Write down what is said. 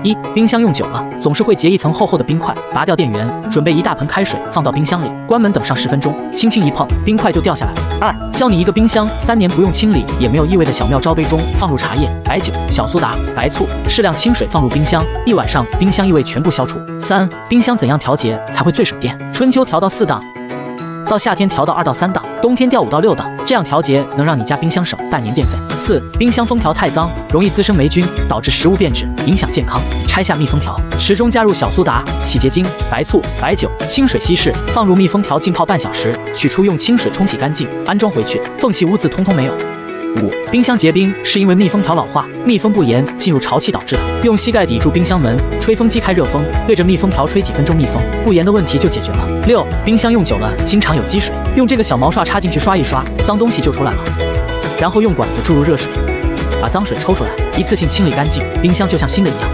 一、冰箱用久了总是会结一层厚厚的冰块，拔掉电源，准备一大盆开水放到冰箱里，关门等上10分钟，轻轻一碰，冰块就掉下来了。二、教你一个冰箱3年不用清理也没有异味的小妙招：杯中放入茶叶、白酒、小苏打、白醋，适量清水放入冰箱，1晚上冰箱异味全部消除。3、冰箱怎样调节才会最省电？春秋调到4档。到夏天调到2到3档，冬天调5到6档，这样调节能让你家冰箱省半年电费。4、冰箱封条太脏，容易滋生霉菌，导致食物变质，影响健康。拆下密封条，池中加入小苏打、洗洁精、白醋、白酒，清水稀释，放入密封条浸泡半小时，取出用清水冲洗干净，安装回去，缝隙污渍通通没有。5、冰箱结冰是因为密封条老化、密封不严进入潮气导致的。用膝盖抵住冰箱门，吹风机开热风，对着密封条吹几分钟密封，不严的问题就解决了。6、冰箱用久了经常有积水，用这个小毛刷插进去刷一刷，脏东西就出来了。然后用管子注入热水，把脏水抽出来，一次性清理干净，冰箱就像新的一样。